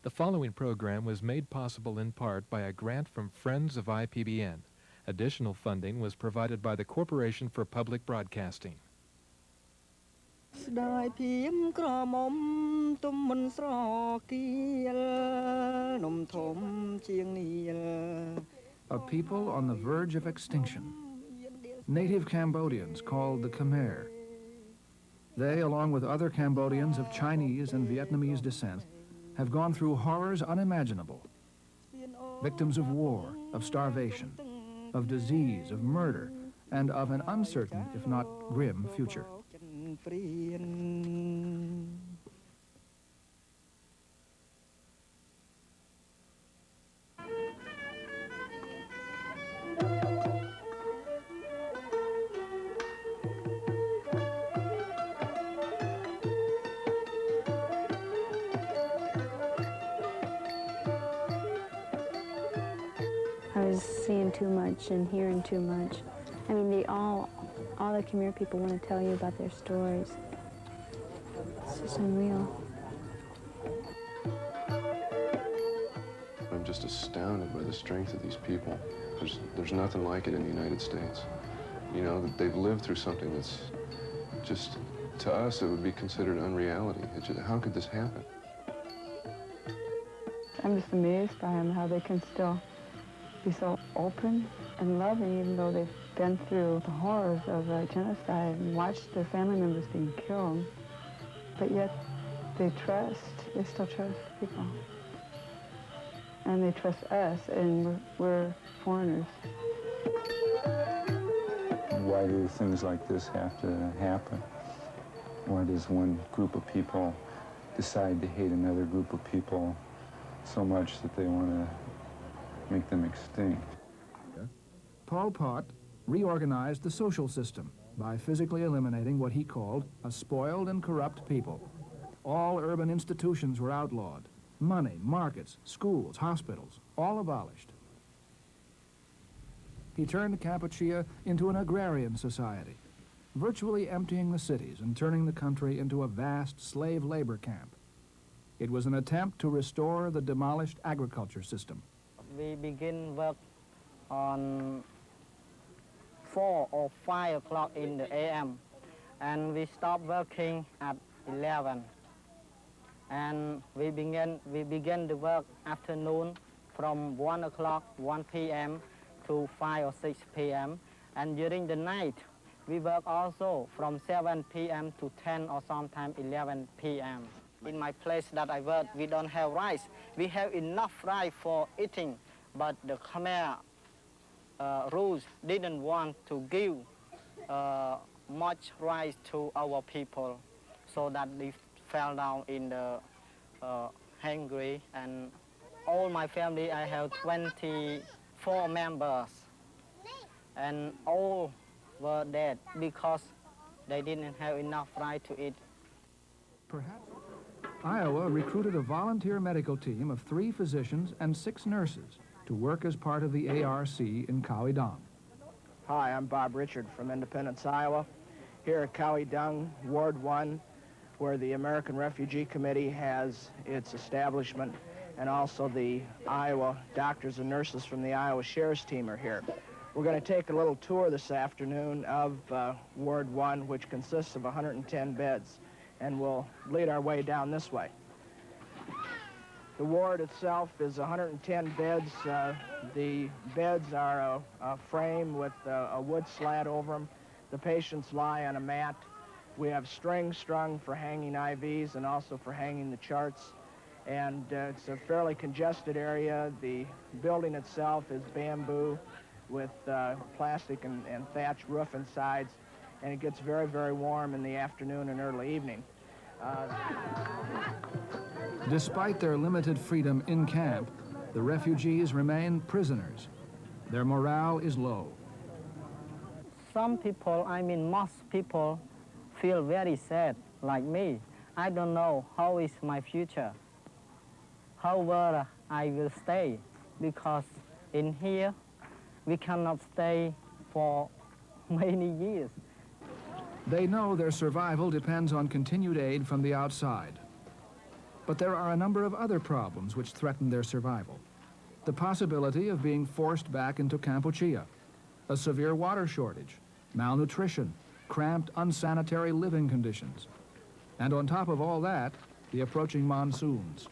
The following program was made possible in part by a grant from Friends of IPBN. Additional funding was provided by the Corporation for Public Broadcasting. A people on the verge of extinction. Native Cambodians called the Khmer. They, along with other Cambodians of Chinese and Vietnamese descent, have gone through horrors unimaginable. Victims of war, of starvation, of disease, of murder, and of an uncertain, if not grim, future. I was seeing too much and hearing too much. I mean, all the Khmer people want to tell you about their stories. It's just unreal. I'm just astounded by the strength of these people. There's nothing like it in the United States. You know, that they've lived through something that's just, to us, it would be considered unreality. How could this happen? I'm just amazed by them, how they can still be so open and loving, even though they've been through the horrors of genocide and watched their family members being killed. But yet they still trust people. And they trust us, and we're foreigners. Why do things like this have to happen? Why does one group of people decide to hate another group of people so much that they want to make them extinct? Pol Pot reorganized the social system by physically eliminating what he called a spoiled and corrupt people. All urban institutions were outlawed. Money, markets, schools, hospitals, all abolished. He turned Kampuchea into an agrarian society, virtually emptying the cities and turning the country into a vast slave labor camp. It was an attempt to restore the demolished agriculture system. We begin work on 4 or 5 o'clock in the a.m. and we stop working at 11. And we begin the work afternoon from 1 o'clock, 1 p.m. to 5 or 6 p.m. And during the night, we work also from 7 p.m. to 10 or sometimes 11 p.m. In my place that I work, we don't have rice. We have enough rice for eating, but the Khmer rules didn't want to give much rice to our people, so that they fell down in the hungry. And all my family, I have 24 members, and all were dead because they didn't have enough rice to eat. Perhaps Iowa recruited a volunteer medical team of 3 physicians and 6 nurses to work as part of the ARC in Khao. Hi, I'm Bob Richard from Independence, Iowa, here at Khao, Ward 1, where the American Refugee Committee has its establishment, and also the Iowa doctors and nurses from the Iowa Sheriff's team are here. We're going to take a little tour this afternoon of Ward 1, which consists of 110 beds, and we'll lead our way down this way. The ward itself is 110 beds. The beds are a frame with a wood slat over them. The patients lie on a mat. We have strings strung for hanging IVs and also for hanging the charts. And it's a fairly congested area. The building itself is bamboo with plastic and thatch roof and sides. And it gets very, very warm in the afternoon and early evening. Despite their limited freedom in camp, the refugees remain prisoners. Their morale is low. Some people, I mean most people, feel very sad, like me. I don't know how is my future, how I will stay, because in here we cannot stay for many years. They know their survival depends on continued aid from the outside. But there are a number of other problems which threaten their survival. The possibility of being forced back into Kampuchea, a severe water shortage, malnutrition, cramped, unsanitary living conditions. And on top of all that, the approaching monsoons.